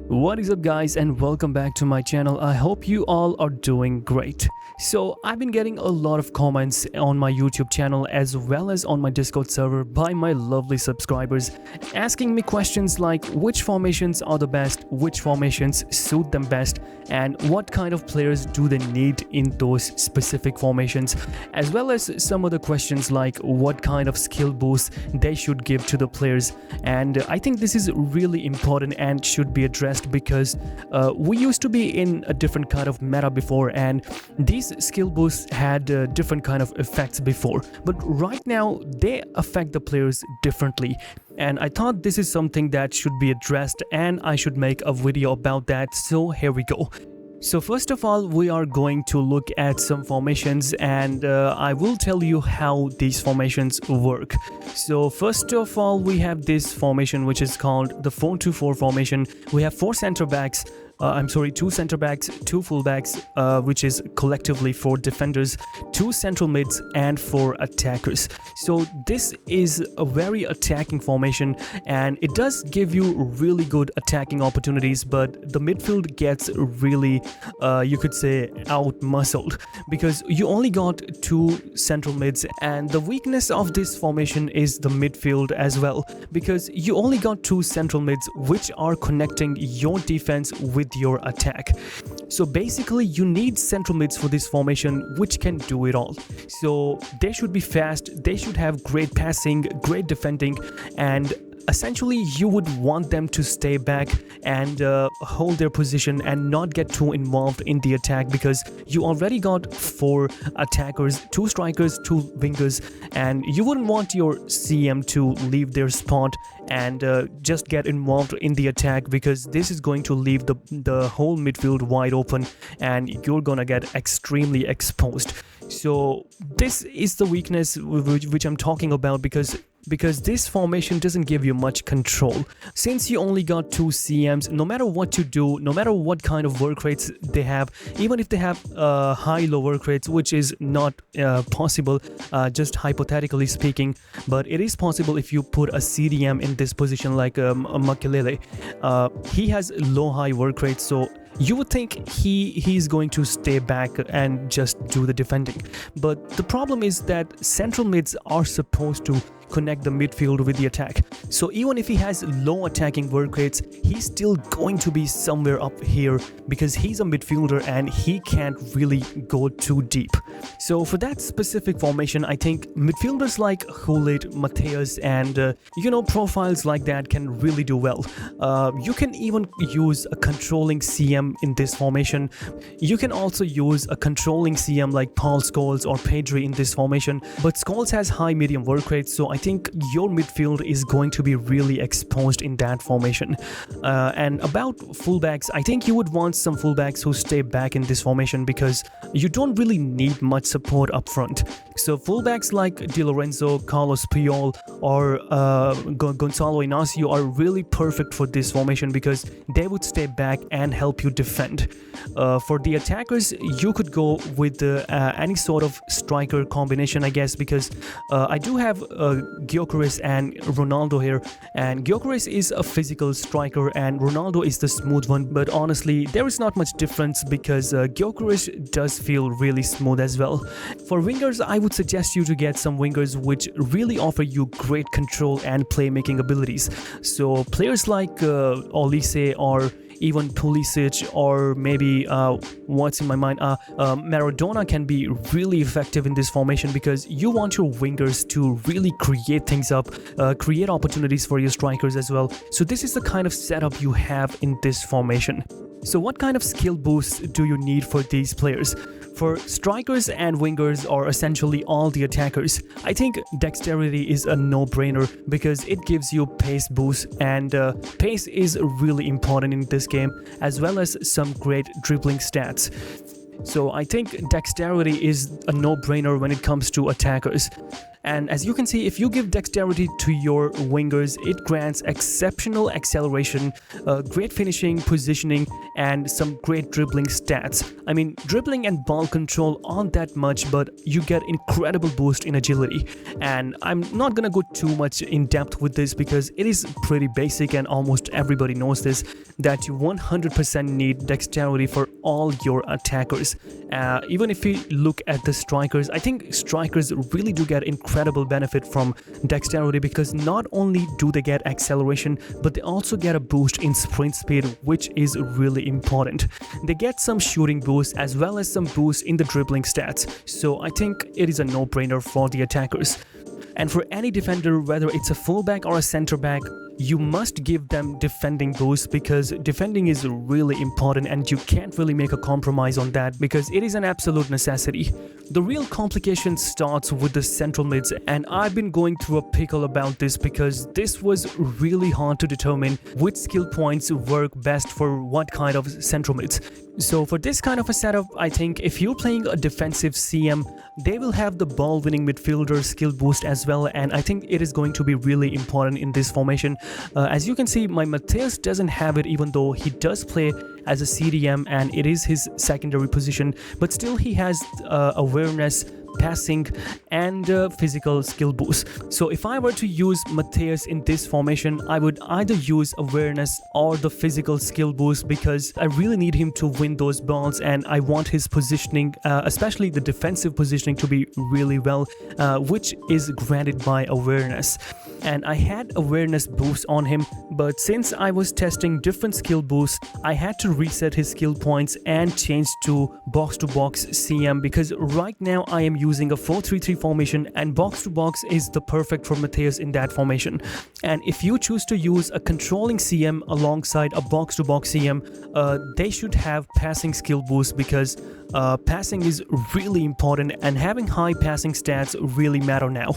What is up guys, and welcome back to my channel. I hope you all are doing great. So I've been getting a lot of comments on my YouTube channel as well as on my Discord server by my lovely subscribers asking me questions like which formations are the best, which formations suit them best, and what kind of players do they need in those specific formations, as well as some other questions like what kind of skill boost they should give to the players. And I think this is really important and should be addressed because we used to be in a different kind of meta before, and these skill boosts had different kind of effects before, but right now they affect the players differently. And I thought this is something that should be addressed and I should make a video about that, so here we go. So first of all, we are going to look at some formations, and I will tell you how these formations work. So first of all, we have this formation which is called the 4-2-4 formation. We have two center backs, 2 fullbacks, which is collectively 4 defenders, 2 central mids, and 4 attackers. So this is a very attacking formation, and it does give you really good attacking opportunities, but the midfield gets really, you could say, out-muscled because you only got 2 central mids, and the weakness of this formation is the midfield as well, because you only got 2 central mids which are connecting your defense with your attack. So basically you need central mids for this formation which can do it all. So they should be fast, they should have great passing, great defending, and essentially you would want them to stay back and hold their position and not get too involved in the attack, because you already got 4 attackers, 2 strikers, 2 wingers, and you wouldn't want your CM to leave their spot and just get involved in the attack, because this is going to leave the whole midfield wide open and you're gonna get extremely exposed. So this is the weakness which I'm talking about, because this formation doesn't give you much control. Since you only got 2 CMs, no matter what you do, no matter what kind of work rates they have, even if they have high-low work rates, which is not possible, just hypothetically speaking, but it is possible if you put a CDM in this position like a Makelele. He has low-high work rates, so you would think he's going to stay back and just do the defending. But the problem is that central mids are supposed to connect the midfield with the attack. So even if he has low attacking work rates, he's still going to be somewhere up here because he's a midfielder and he can't really go too deep. So for that specific formation, I think midfielders like Hulit, Mateus, and profiles like that can really do well. You can even use a controlling CM in this formation. You can also use a controlling CM like Paul Scholes or Pedri in this formation, but Scholes has high medium work rates, so I think your midfield is going to be really exposed in that formation. And about fullbacks, I think you would want some fullbacks who stay back in this formation because you don't really need much support up front. So fullbacks like Di Lorenzo, Carlos Puyol, or Gonzalo Inacio are really perfect for this formation because they would stay back and help you defend. For the attackers, you could go with any sort of striker combination, I guess, because I do have Gyökeres and Ronaldo here, and Gyökeres is a physical striker and Ronaldo is the smooth one, but honestly there is not much difference because Gyökeres does feel really smooth as well. For wingers, I would suggest you to get some wingers which really offer you great control and playmaking abilities. So players like Olise or even Pulisic, or maybe what's in my mind, Maradona can be really effective in this formation because you want your wingers to really create things up, create opportunities for your strikers as well. So this is the kind of setup you have in this formation. So what kind of skill boosts do you need for these players? For strikers and wingers, or essentially all the attackers, I think dexterity is a no-brainer because it gives you pace boost, and pace is really important in this game, as well as some great dribbling stats. So I think dexterity is a no-brainer when it comes to attackers. And as you can see, if you give dexterity to your wingers, it grants exceptional acceleration, great finishing, positioning, and some great dribbling stats. I mean, dribbling and ball control aren't that much, but you get incredible boost in agility. And I'm not gonna go too much in depth with this because it is pretty basic and almost everybody knows this, that you 100% need dexterity for all your attackers. Even if you look at the strikers, I think strikers really do get incredible benefit from dexterity because not only do they get acceleration, but they also get a boost in sprint speed, which is really important. They get some shooting boost as well as some boost in the dribbling stats. So I think it is a no-brainer for the attackers. And for any defender, whether it's a fullback or a center back, you must give them defending boost because defending is really important and you can't really make a compromise on that because it is an absolute necessity. The real complication starts with the central mids, and I've been going through a pickle about this because this was really hard to determine which skill points work best for what kind of central mids. So for this kind of a setup, I think if you're playing a defensive CM, they will have the ball-winning midfielder skill boost as well, and I think it is going to be really important in this formation. As you can see, my Mateus doesn't have it even though he does play as a CDM and it is his secondary position, but still he has awareness, passing, and physical skill boost. So if I were to use Mateus in this formation, I would either use awareness or the physical skill boost because I really need him to win those balls and I want his positioning, especially the defensive positioning, to be really well, which is granted by awareness. And I had awareness boost on him, but since I was testing different skill boosts, I had to reset his skill points and change to box-to-box CM because right now I am using a 4-3-3 formation and box-to-box is the perfect for Mateus in that formation. And if you choose to use a controlling CM alongside a box-to-box CM, they should have passing skill boost because passing is really important and having high passing stats really matter now.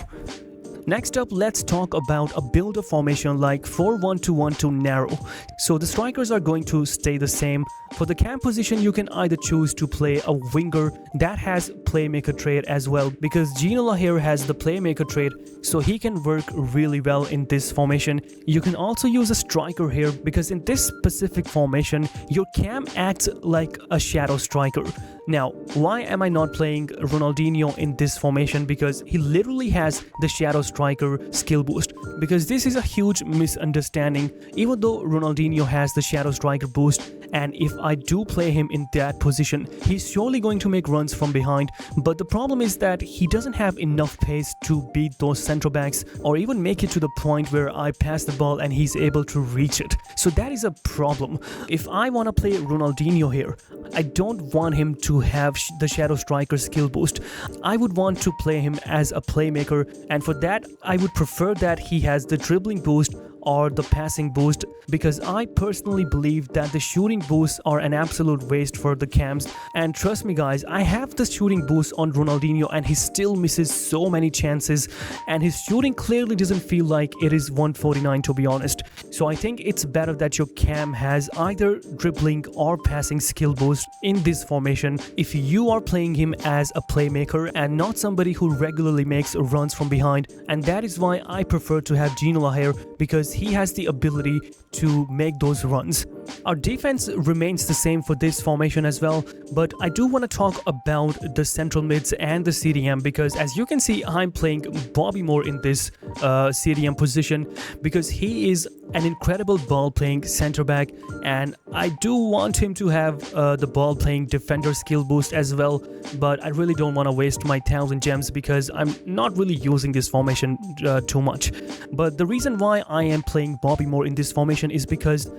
Next up, let's talk about a builder formation like 4-1-2-1-2 narrow. So the strikers are going to stay the same. For the cam position, you can either choose to play a winger that has playmaker trait as well because Gino Lahire has the playmaker trait, so he can work really well in this formation. You can also use a striker here because in this specific formation, your cam acts like a shadow striker. Now, why am I not playing Ronaldinho in this formation? Because he literally has the shadow striker skill boost. Because this is a huge misunderstanding. Even though Ronaldinho has the shadow striker boost, and if I do play him in that position, he's surely going to make runs from behind. But the problem is that he doesn't have enough pace to beat those central backs or even make it to the point where I pass the ball and he's able to reach it. So that is a problem. If I want to play Ronaldinho here, I don't want him to have the shadow striker skill boost. I would want to play him as a playmaker, and for that I would prefer that he has the dribbling boost or the passing boost because I personally believe that the shooting boosts are an absolute waste for the cams. And trust me guys, I have the shooting boost on Ronaldinho and he still misses so many chances and his shooting clearly doesn't feel like it is 149 to be honest. So I think it's better that your cam has either dribbling or passing skill boost in this formation if you are playing him as a playmaker and not somebody who regularly makes runs from behind. And that is why I prefer to have Gino Lahire because he has the ability to make those runs. Our defense remains the same for this formation as well, but I do want to talk about the central mids and the CDM because as you can see, I'm playing Bobby Moore in this CDM position because he is an incredible ball-playing center back and I do want him to have the ball-playing defender skill boost as well, but I really don't want to waste my 1000 gems because I'm not really using this formation too much. But the reason why I am playing Bobby Moore in this formation is because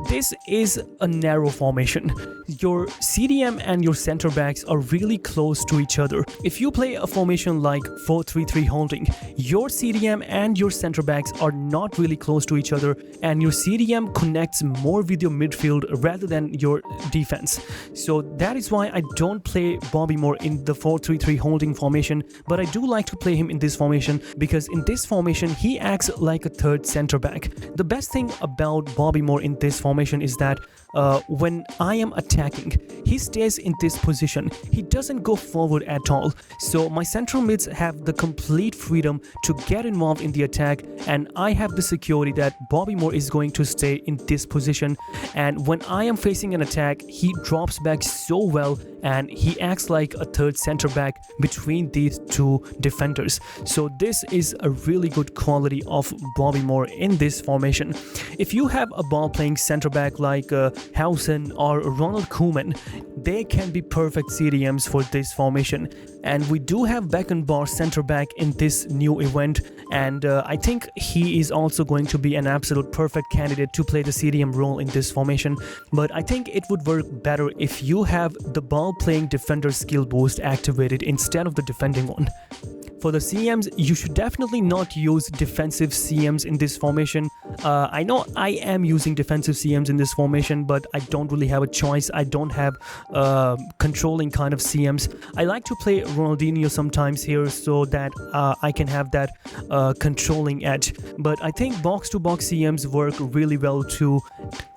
this is a narrow formation. Your CDM and your center backs are really close to each other. If you play a formation like 4-3-3 holding, your CDM and your center backs are not really close to each other and your CDM connects more with your midfield rather than your defense. So that is why I don't play Bobby Moore in the 4-3-3 holding formation, but I do like to play him in this formation because in this formation he acts like a third center back. The best thing about Bobby Moore in this formation is that when I am attacking, he stays in this position. He doesn't go forward at all. So my central mids have the complete freedom to get involved in the attack, and I have the security that Bobby Moore is going to stay in this position. And when I am facing an attack, he drops back so well, and he acts like a third center back between these two defenders. So this is a really good quality of Bobby Moore in this formation. If you have a ball playing center back like Housen or Ronald Koeman, they can be perfect CDMs for this formation. And we do have Beckenbauer center back in this new event, and I think he is also going to be an absolute perfect candidate to play the CDM role in this formation. But I think it would work better if you have the ball playing defender skill boost activated instead of the defending one. For the CMs, you should definitely not use defensive CMs in this formation. I know I am using defensive CMs in this formation, but I don't really have a choice. I don't have controlling kind of CMs. I like to play Ronaldinho sometimes here so that I can have that controlling edge. But I think box-to-box CMs work really well too,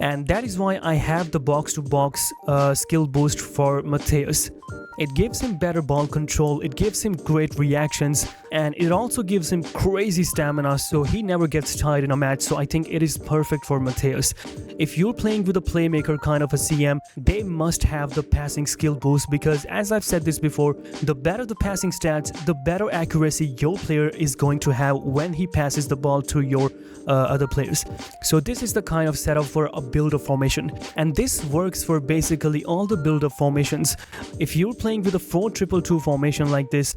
and that is why I have the box-to-box skill boost for Mateus. It gives him better ball control, it gives him great reactions, and it also gives him crazy stamina, so he never gets tired in a match. So I think it is perfect for Mateus. If you're playing with a playmaker kind of a CM, they must have the passing skill boost, because as I've said this before, the better the passing stats, the better accuracy your player is going to have when he passes the ball to your other players. So this is the kind of setup for a build-up formation, and this works for basically all the build-up formations. If you're playing with a 4-2-2 formation like this,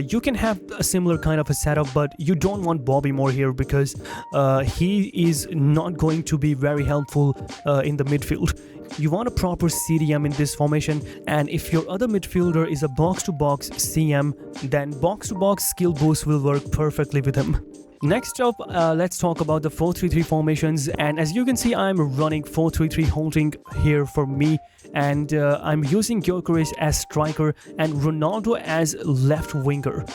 you can have a similar kind of a setup, but you don't want Bobby Moore here because he is not going to be very helpful in the midfield. You want a proper CDM in this formation, and if your other midfielder is a box-to-box CM, then box-to-box skill boost will work perfectly with him. Next up, let's talk about the 4-3-3 formations, and as you can see, I'm running 4-3-3 holding here for me, and I'm using Gyökeres as striker and Ronaldo as left winger.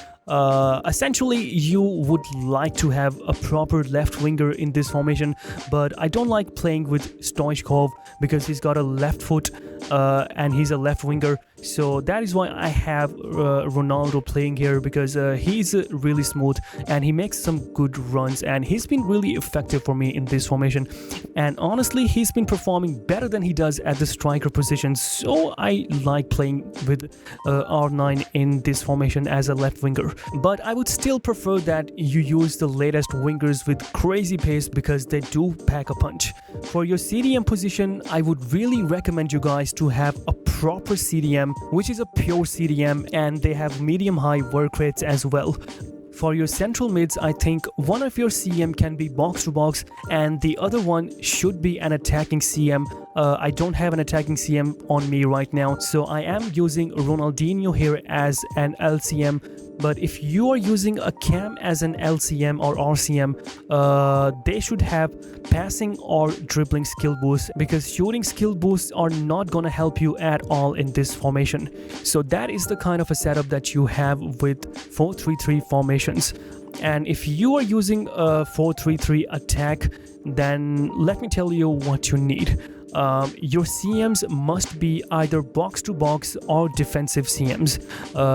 Essentially, you would like to have a proper left winger in this formation, but I don't like playing with Stoichkov because he's got a left foot and he's a left winger. So that is why I have Ronaldo playing here, because he's really smooth and he makes some good runs, and he's been really effective for me in this formation. And honestly, he's been performing better than he does at the striker position, so I like playing with R9 in this formation as a left winger. But I would still prefer that you use the latest wingers with crazy pace because they do pack a punch. For your CDM position, I would really recommend you guys to have a proper CDM, which is a pure CDM, and they have medium-high work rates as well. For your central mids, I think one of your CM can be box-to-box and the other one should be an attacking CM. I don't have an attacking CM on me right now, so I am using Ronaldinho here as an LCM. But if you are using a cam as an LCM or RCM, they should have passing or dribbling skill boosts, because shooting skill boosts are not gonna help you at all in this formation. So that is the kind of a setup that you have with 4-3-3 formations. And if you are using a 4-3-3 attack, then let me tell you what you need. Your CMs must be either box-to-box or defensive CMs.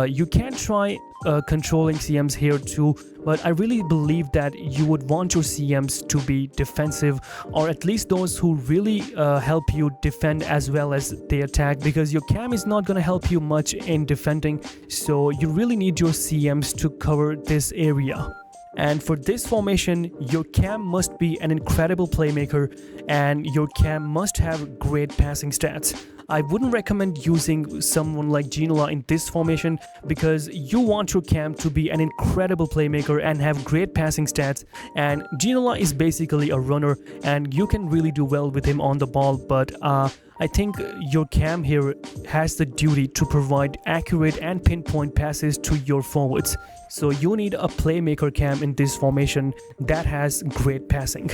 You can try controlling CMs here too, but I really believe that you would want your CMs to be defensive, or at least those who really help you defend as well as they attack, because your cam is not going to help you much in defending, so you really need your CMs to cover this area. And for this formation, your cam must be an incredible playmaker and your cam must have great passing stats. I wouldn't recommend using someone like Ginola in this formation, because you want your cam to be an incredible playmaker and have great passing stats, and Ginola is basically a runner and you can really do well with him on the ball, but I think your cam here has the duty to provide accurate and pinpoint passes to your forwards. So you need a playmaker cam in this formation that has great passing.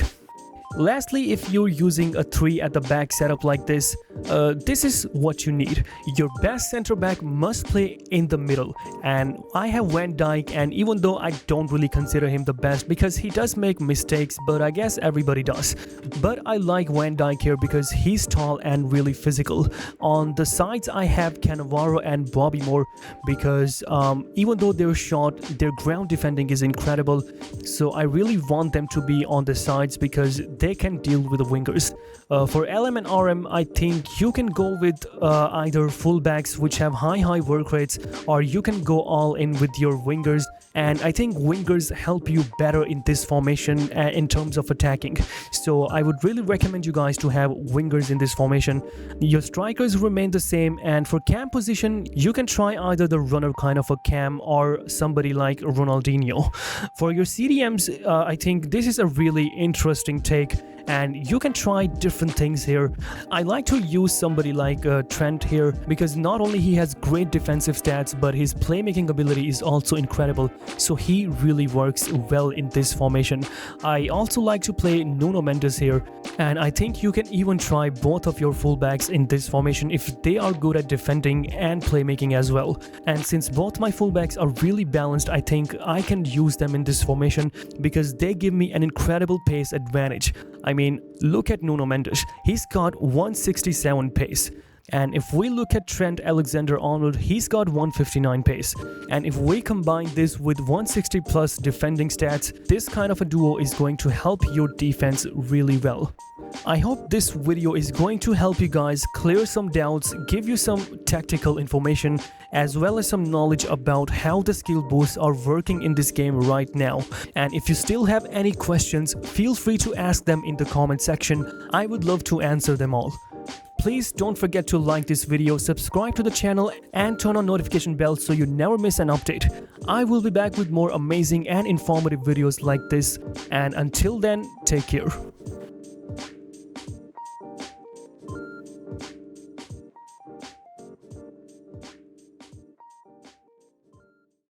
Lastly, if you're using a 3 at the back setup like this, this is what you need. Your best center back must play in the middle, and I have Van Dijk, and even though I don't really consider him the best because he does make mistakes, but I guess everybody does. But I like Van Dijk here because he's tall and really physical. On the sides I have Cannavaro and Bobby Moore because even though they're short, their ground defending is incredible. So I really want them to be on the sides because they can deal with the wingers. For LM and RM, I think you can go with either fullbacks which have high work rates, or you can go all in with your wingers. And I think wingers help you better in this formation in terms of attacking. So I would really recommend you guys to have wingers in this formation. Your strikers remain the same, and for cam position, you can try either the runner kind of a cam or somebody like Ronaldinho. For your CDMs, I think this is a really interesting take, and you can try different things here. I like to use somebody like Trent here because not only he has great defensive stats, but his playmaking ability is also incredible. So he really works well in this formation. I also like to play Nuno Mendes here, and I think you can even try both of your fullbacks in this formation if they are good at defending and playmaking as well. And since both my fullbacks are really balanced, I think I can use them in this formation because they give me an incredible pace advantage. I mean, look at Nuno Mendes. He's got 167 pace. And if we look at Trent Alexander-Arnold, he's got 159 pace. And if we combine this with 160 plus defending stats, this kind of a duo is going to help your defense really well. I hope this video is going to help you guys clear some doubts, give you some tactical information, as well as some knowledge about how the skill boosts are working in this game right now. And if you still have any questions, feel free to ask them in the comment section. I would love to answer them all. Please don't forget to like this video, subscribe to the channel, and turn on notification bell so you never miss an update. I will be back with more amazing and informative videos like this, and until then, take care.